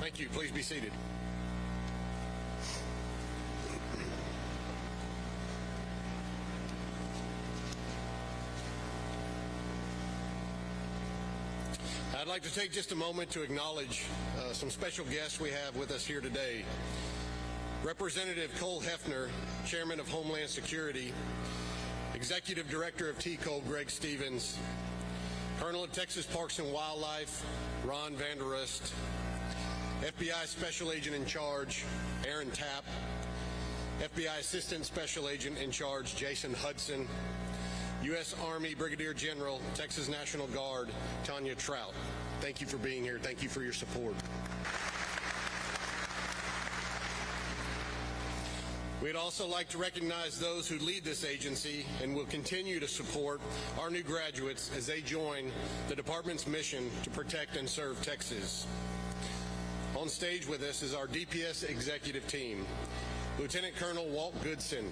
Thank you. Please be seated. I'd like to take just a moment to acknowledge some special guests we have with us here today. Representative Cole Hefner, Chairman of Homeland Security, Executive Director of TCOL, Greg Stevens, Colonel of Texas Parks and Wildlife, Ron Vanderust, FBI Special Agent in Charge, Aaron Tapp, FBI Assistant Special Agent in Charge, Jason Hudson, U.S. Army Brigadier General, Texas National Guard, Tanya Trout. Thank you for being here. Thank you for your support. We'd also like to recognize those who lead this agency and will continue to support our new graduates as they join the department's mission to protect and serve Texas. On stage with us is our DPS executive team, Lieutenant Colonel Walt Goodson,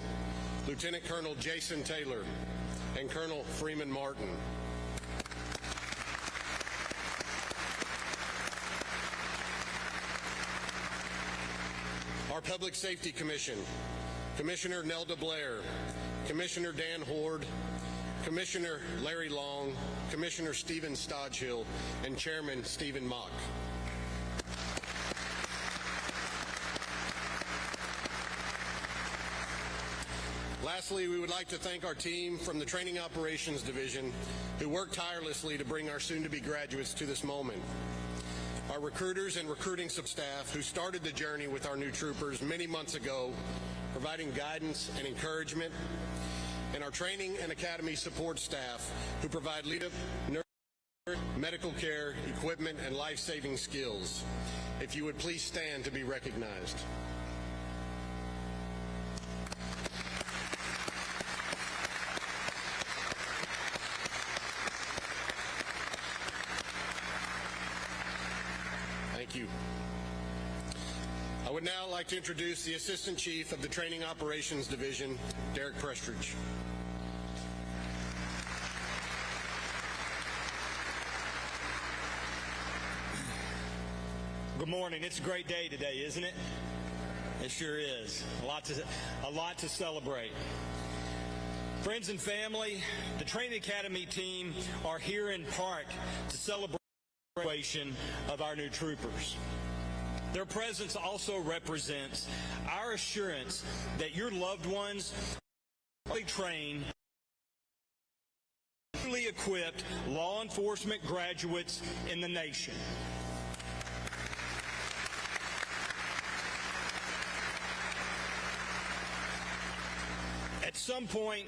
Lieutenant Colonel Jason Taylor, and Colonel Freeman Martin. Our Public Safety Commission, Commissioner Nelda Blair, Commissioner Dan Horde, Commissioner Larry Long, Commissioner Stephen Stodgehill, and Chairman Stephen Mock. Lastly, we would like to thank our team from the Training Operations Division who worked tirelessly to bring our soon-to-be graduates to this moment. Our recruiters and recruiting staff who started the journey with our new troopers many months ago, providing guidance and encouragement, and our training and academy support staff who provide leadership, medical care, equipment, and life-saving skills. If you would please stand to be recognized. Thank you. I would now like to introduce the Assistant Chief of the Training Operations Division, Derek Prestridge. Good morning. It's a great day today, isn't it? It sure is. A lot to celebrate. Friends and family, the Training Academy team are here in part to celebrate the graduation of our new troopers. Their presence also represents our assurance that your loved ones are trained, fully equipped law enforcement graduates in the nation. At some point,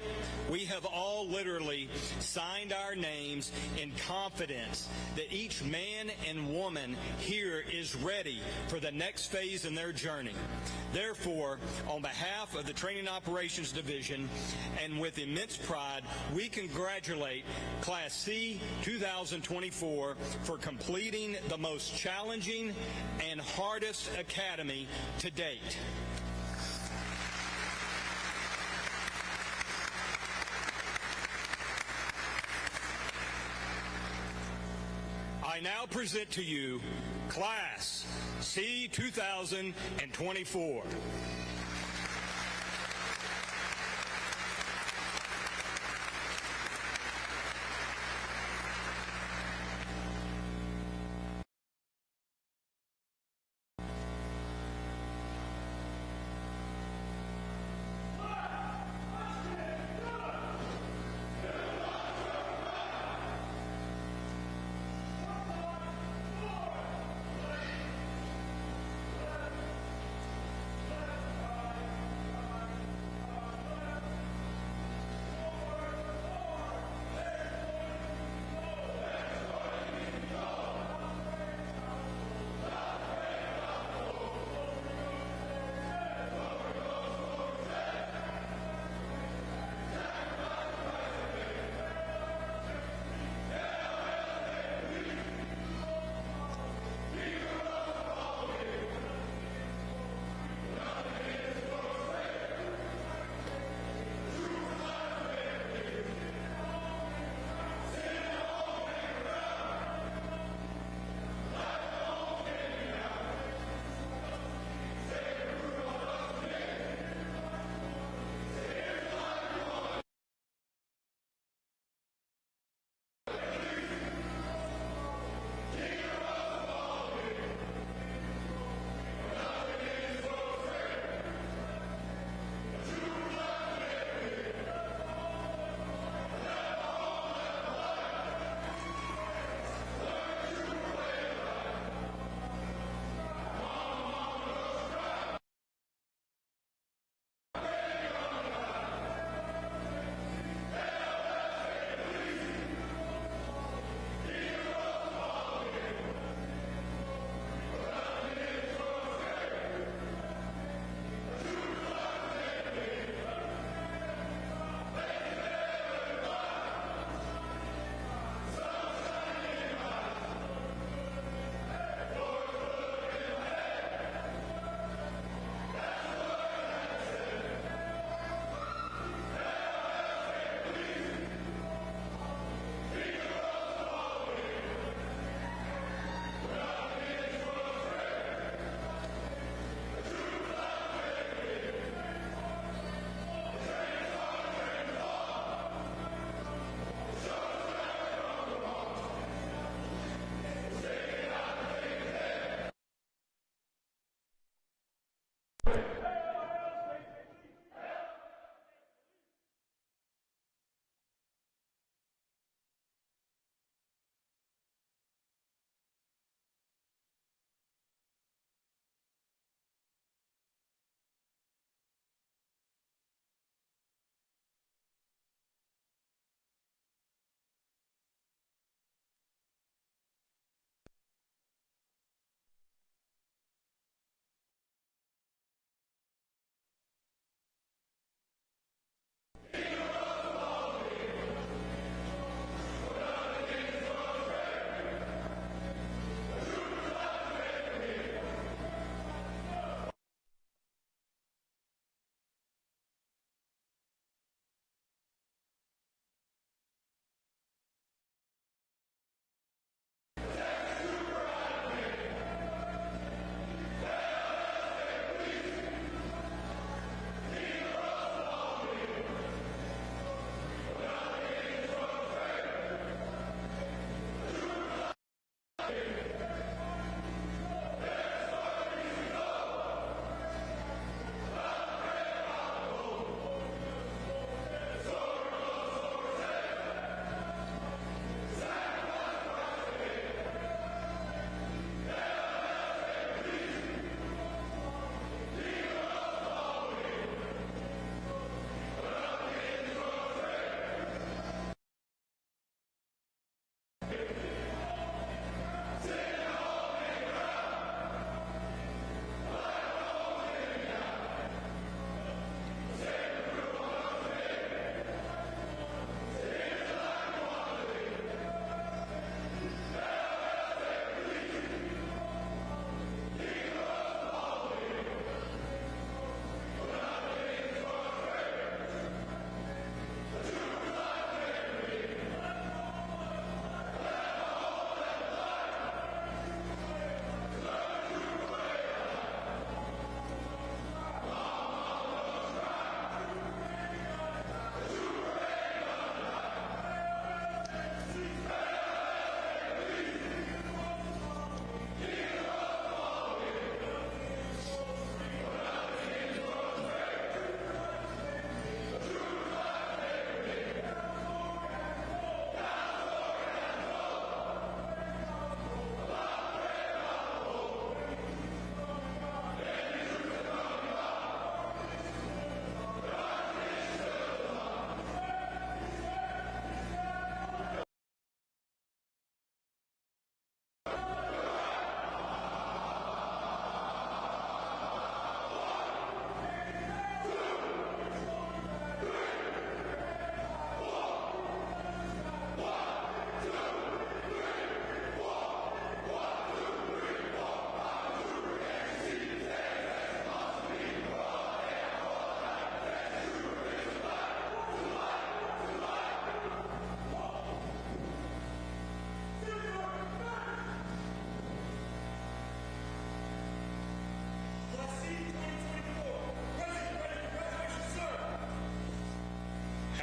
we have all literally signed our names in confidence that each man and woman here is ready for the next phase in their journey. Therefore, on behalf of the Training Operations Division and with immense pride, we congratulate Class C 2024 for completing the most challenging and hardest academy to date. I now present to you Class C 2024.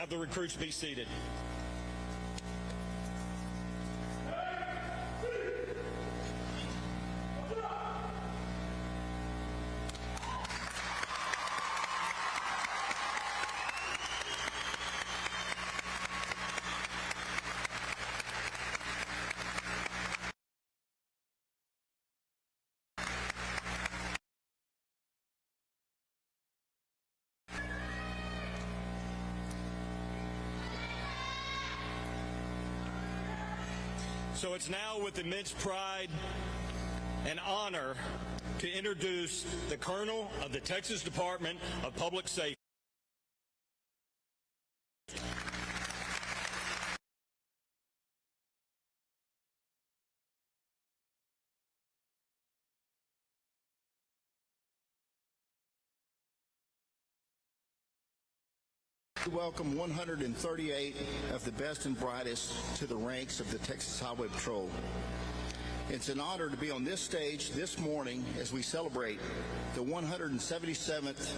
Have the recruits be seated. So it's now with immense pride and honor to introduce the Colonel of the Texas Department of Public Safety. We welcome 138 of the best and brightest to the ranks of the Texas Highway Patrol. It's an honor to be on this stage this morning as we celebrate the 177th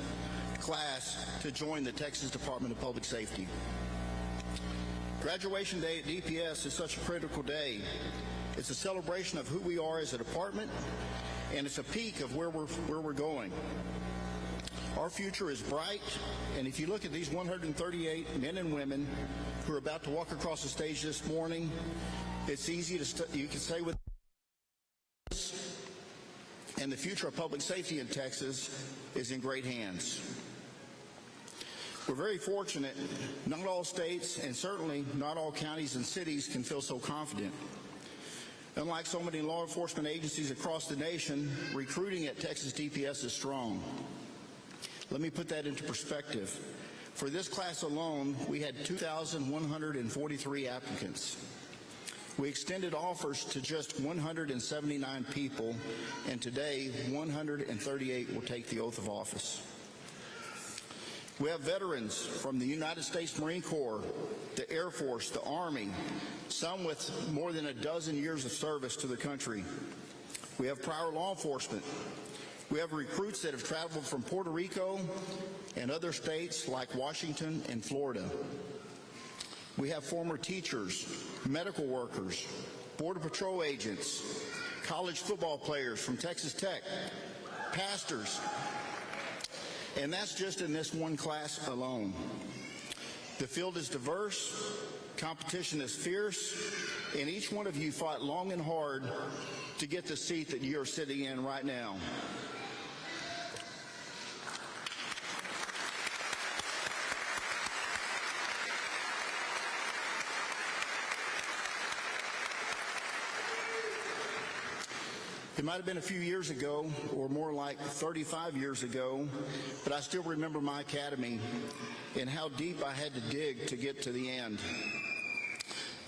class to join the Texas Department of Public Safety. Graduation day at DPS is such a critical day. It's a celebration of who we are as a department, and it's a peak of where we're going. Our future is bright, and if you look at these 138 men and women who are about to walk across the stage this morning, it's easy to you can say with us, and the future of public safety in Texas is in great hands. We're very fortunate. Not all states and certainly not all counties and cities can feel so confident. Unlike so many law enforcement agencies across the nation, recruiting at Texas DPS is strong. Let me put that into perspective. For this class alone, we had 2,143 applicants. We extended offers to just 179 people, and today 138 will take the oath of office. We have veterans from the United States Marine Corps, the Air Force, the Army, some with more than a dozen years of service to the country. We have prior law enforcement. We have recruits that have traveled from Puerto Rico and other states like Washington and Florida. We have former teachers, medical workers, Border Patrol agents, college football players from Texas Tech, pastors, and that's just in this one class alone. The field is diverse, competition is fierce, and each one of you fought long and hard to get the seat that you're sitting in right now. It might have been a few years ago, or more like 35 years ago, but I still remember my academy and how deep I had to dig to get to the end.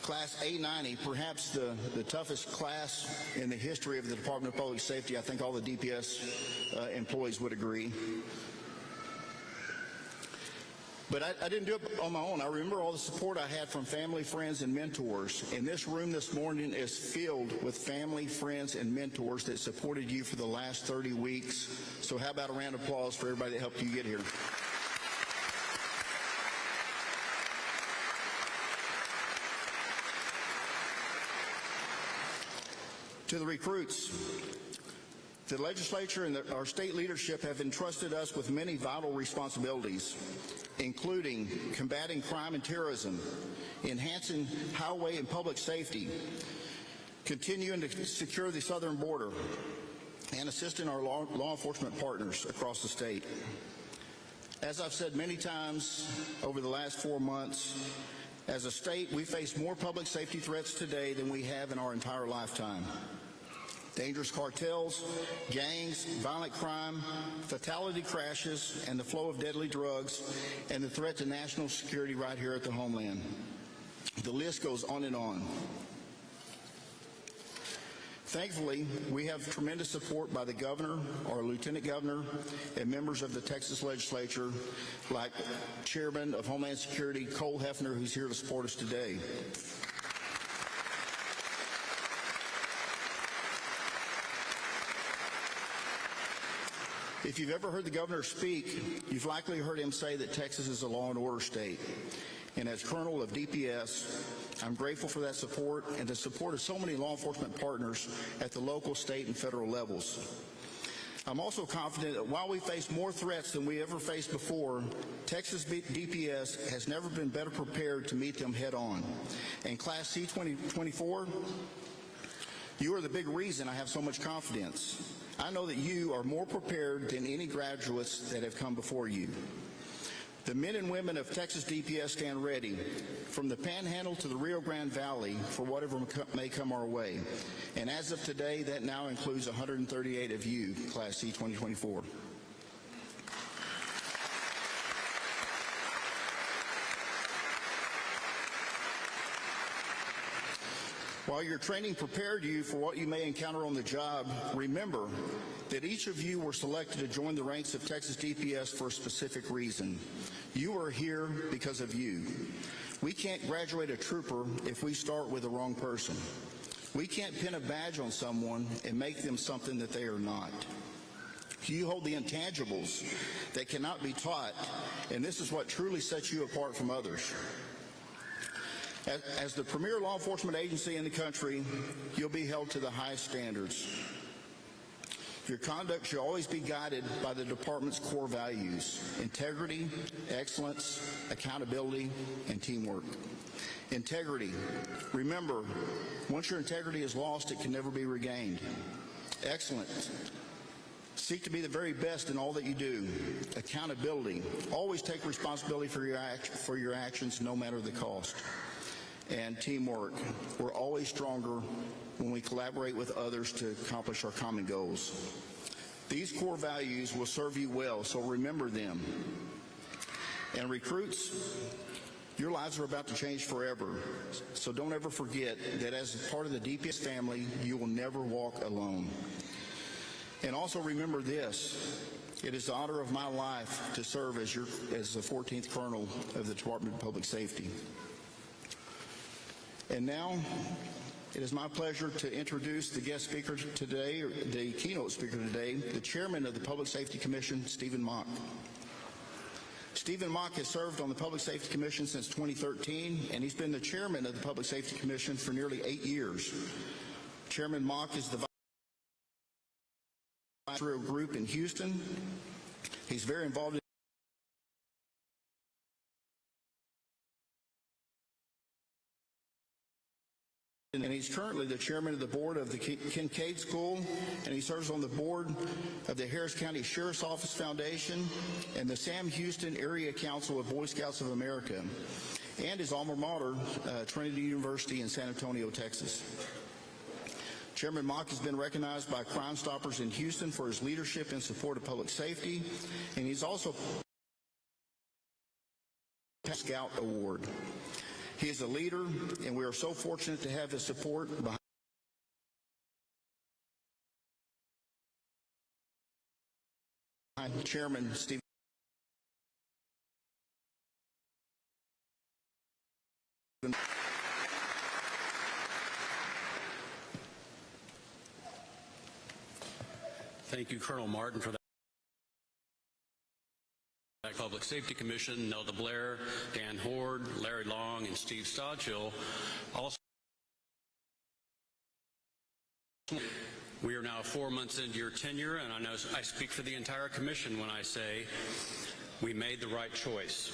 Class A90, perhaps the toughest class in the history of the Department of Public Safety. I think all the DPS employees would agree. But I didn't do it on my own. I remember all the support I had from family, friends, and mentors. And this room this morning is filled with family, friends, and mentors that supported you for the last 30 weeks. So how about a round of applause for everybody that helped you get here? To the recruits, the legislature and our state leadership have entrusted us with many vital responsibilities, including combating crime and terrorism, enhancing highway and public safety, continuing to secure the southern border, and assisting our law enforcement partners across the state. As I've said many times over the last 4 months, as a state, we face more public safety threats today than we have in our entire lifetime. Dangerous cartels, gangs, violent crime, fatality crashes, and the flow of deadly drugs, and the threat to national security right here at the homeland. The list goes on and on. Thankfully, we have tremendous support by the governor, our lieutenant governor, and members of the Texas legislature, like Chairman of Homeland Security, Cole Hefner, who's here to support us today. If you've ever heard the governor speak, you've likely heard him say that Texas is a law and order state. and as Colonel of DPS, I'm grateful for that support and the support of so many law enforcement partners at the local, state, and federal levels. I'm also confident that while we face more threats than we ever faced before, Texas DPS has never been better prepared to meet them head on. And Class C 2024, you are the big reason I have so much confidence. I know that you are more prepared than any graduates that have come before you. The men and women of Texas DPS stand ready, from the Panhandle to the Rio Grande Valley, for whatever may come our way. And as of today, that now includes 138 of you, Class C 2024. While your training prepared you for what you may encounter on the job, remember that each of you were selected to join the ranks of Texas DPS for a specific reason. You are here because of you. We can't graduate a trooper if we start with the wrong person. We can't pin a badge on someone and make them something that they are not. You hold the intangibles that cannot be taught, and this is what truly sets you apart from others. As the premier law enforcement agency in the country, you'll be held to the highest standards. Your conduct should always be guided by the department's core values: integrity, excellence, accountability, and teamwork. Integrity. Remember, once your integrity is lost, it can never be regained. Excellence. Seek to be the very best in all that you do. Accountability. Always take responsibility for your actions, no matter the cost. And teamwork. We're always stronger when we collaborate with others to accomplish our common goals. These core values will serve you well, so remember them. And recruits, your lives are about to change forever, so don't ever forget that as part of the DPS family, you will never walk alone. And also remember this: it is the honor of my life to serve as the 14th Colonel of the Department of Public Safety. And now, it is my pleasure to introduce the guest speaker today, or the keynote speaker today, the Chairman of the Public Safety Commission, Stephen Mock. Stephen Mock has served on the Public Safety Commission since 2013, and he's been the Chairman of the Public Safety Commission for nearly 8 years. Chairman Mock is the Vice Group in Houston. He's very involved in and he's currently the chairman of the board of the Kincaid School, and he serves on the board of the Harris County Sheriff's Office Foundation and the Sam Houston Area Council of Boy Scouts of America, and his alma mater, Trinity University in San Antonio, Texas. Chairman Mock has been recognized by Crime Stoppers in Houston for his leadership in support of public safety, and he's also Scout Award. He is a leader, and we are so fortunate to have his support behind Chairman Stephen. Thank you, Colonel Martin, for that. Public Safety Commission, Nelda Blair, Dan Horde, Larry Long, and Steve Stodchill. Also, we are now 4 months into your tenure, and I know I speak for the entire commission when I say we made the right choice.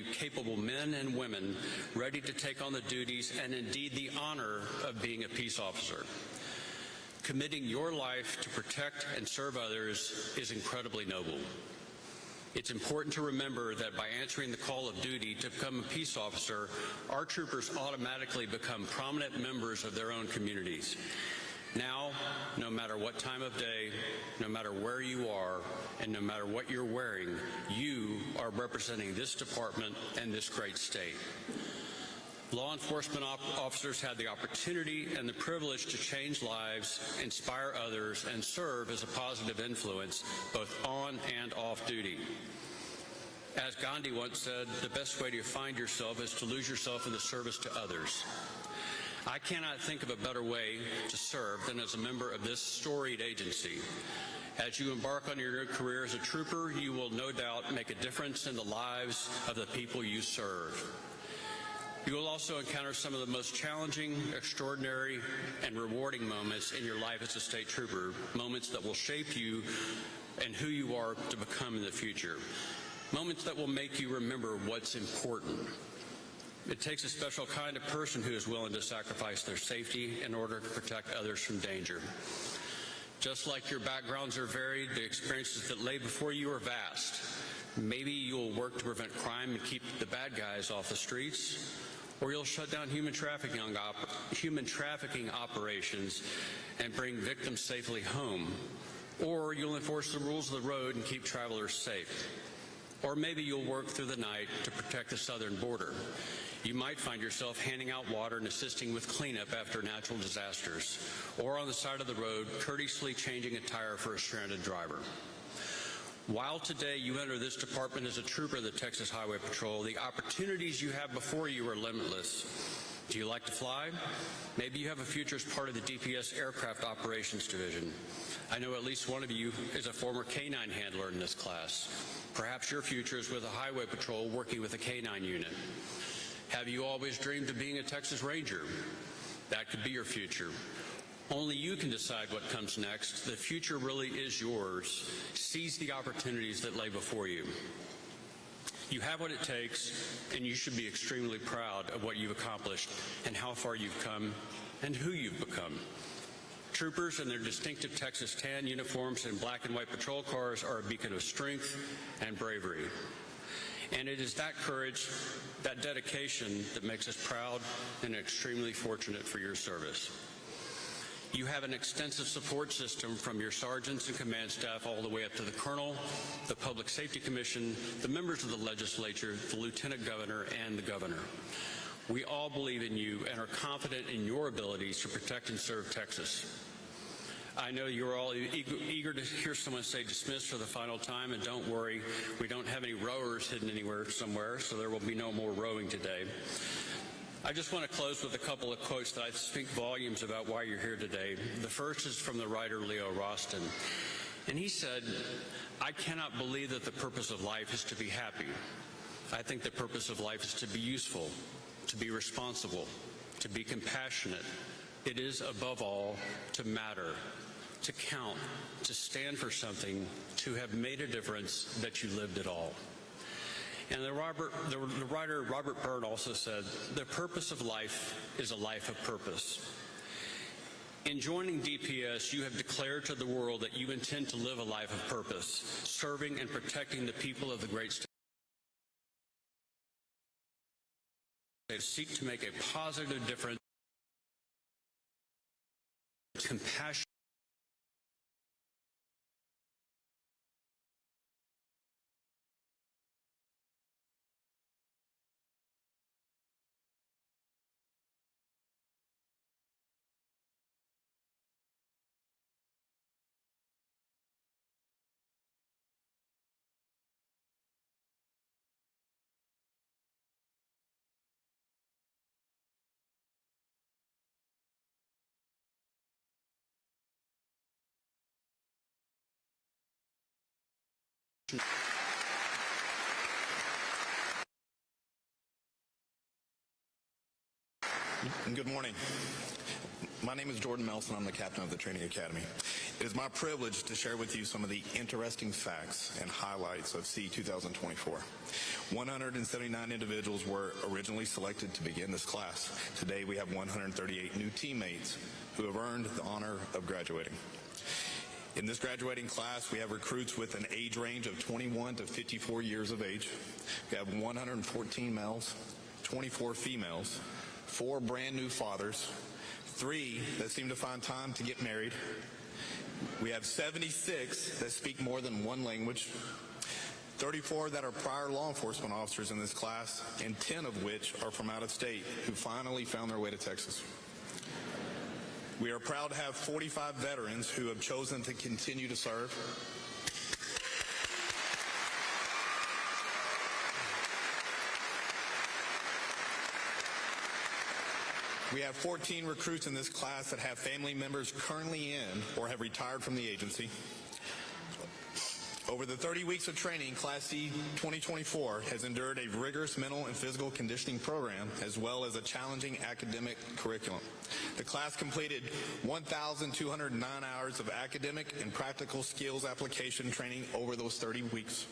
capable men and women ready to take on the duties and indeed the honor of being a peace officer. Committing your life to protect and serve others is incredibly noble. It's important to remember that by answering the call of duty to become a peace officer, our troopers automatically become prominent members of their own communities. Now, no matter what time of day, no matter where you are, and no matter what you're wearing, you are representing this department and this great state. Law enforcement officers have the opportunity and the privilege to change lives, inspire others, and serve as a positive influence both on and off duty. As Gandhi once said, the best way to find yourself is to lose yourself in the service to others. I cannot think of a better way to serve than as a member of this storied agency. As you embark on your new career as a trooper, you will no doubt make a difference in the lives of the people you serve. You will also encounter some of the most challenging, extraordinary, and rewarding moments in your life as a state trooper, moments that will shape you and who you are to become in the future, moments that will make you remember what's important. It takes a special kind of person who is willing to sacrifice their safety in order to protect others from danger. Just like your backgrounds are varied, the experiences that lay before you are vast. Maybe you'll work to prevent crime and keep the bad guys off the streets, or you'll shut down human trafficking operations and bring victims safely home, or you'll enforce the rules of the road and keep travelers safe. Or maybe you'll work through the night to protect the southern border. You might find yourself handing out water and assisting with cleanup after natural disasters, or on the side of the road, courteously changing a tire for a stranded driver. While today you enter this department as a trooper of the Texas Highway Patrol, the opportunities you have before you are limitless. Do you like to fly? Maybe you have a future as part of the DPS Aircraft Operations Division. I know at least one of you is a former K-9 handler in this class. Perhaps your future is with a Highway Patrol working with a K-9 unit. Have you always dreamed of being a Texas Ranger? That could be your future. Only you can decide what comes next. The future really is yours. Seize the opportunities that lay before you. You have what it takes, and you should be extremely proud of what you've accomplished and how far you've come and who you've become. Troopers in their distinctive Texas tan uniforms and black and white patrol cars are a beacon of strength and bravery. And it is that courage, that dedication that makes us proud and extremely fortunate for your service. You have an extensive support system from your sergeants and command staff all the way up to the colonel, the Public Safety Commission, the members of the legislature, the lieutenant governor, and the governor. We all believe in you and are confident in your abilities to protect and serve Texas. I know you're all eager to hear someone say dismissed for the final time, and don't worry, we don't have any rowers hidden anywhere somewhere, so there will be no more rowing today. I just want to close with a couple of quotes that I speak volumes about why you're here today. The first is from the writer Leo Roston, and he said, "I cannot believe that the purpose of life is to be happy. I think the purpose of life is to be useful, to be responsible, to be compassionate. It is, above all, to matter, to count, to stand for something, to have made a difference, that you lived it all." And the writer Robert Byrne also said, "The purpose of life is a life of purpose." In joining DPS, you have declared to the world that you intend to live a life of purpose, serving and protecting the people of the great state. They seek to make a positive difference, compassion, Good morning. My name is Jordan Melson. I'm the captain of the Training Academy. It is my privilege to share with you some of the interesting facts and highlights of C 2024. 179 individuals were originally selected to begin this class. Today we have 138 new teammates who have earned the honor of graduating. In this graduating class, we have recruits with an age range of 21 to 54 years of age. We have 114 males, 24 females, 4 brand new fathers, 3 that seem to find time to get married. We have 76 that speak more than one language, 34 that are prior law enforcement officers in this class, and 10 of which are from out of state who finally found their way to Texas. We are proud to have 45 veterans who have chosen to continue to serve. We have 14 recruits in this class that have family members currently in or have retired from the agency. Over the 30 weeks of training, Class C 2024 has endured a rigorous mental and physical conditioning program as well as a challenging academic curriculum. The class completed 1,209 hours of academic and practical skills application training over those 30 weeks.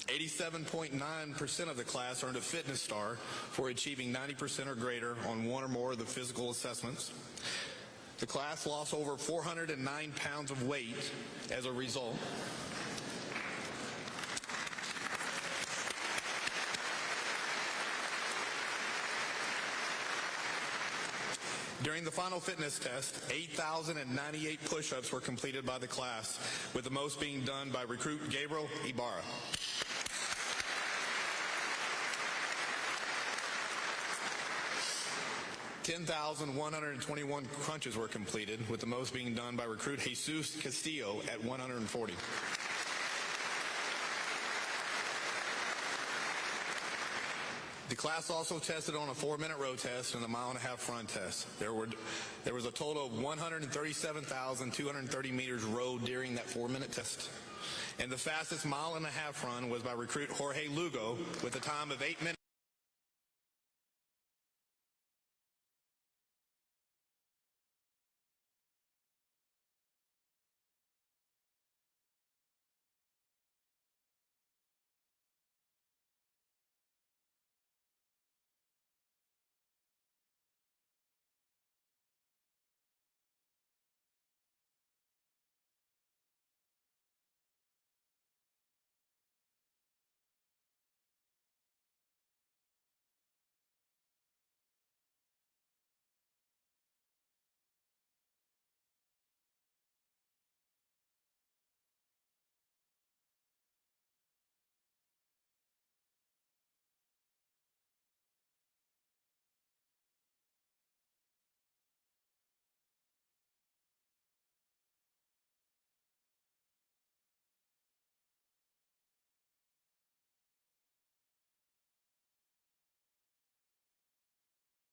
87.9% of the class earned a fitness star for achieving 90% or greater on one or more of the physical assessments. The class lost over 409 pounds of weight as a result. During the final fitness test, 8,098 push-ups were completed by the class, with the most being done by recruit Gabriel Ibarra. (10,121 crunches were completed, with the most being done by recruit Jesus Castillo at 140. The class also tested on a 4-minute row test and a 1.5-mile run test. There was a total of 137,230 meters rowed during that 4-minute test. And the fastest 1.5-mile run was by recruit Jorge Lugo with a time of 8 minutes.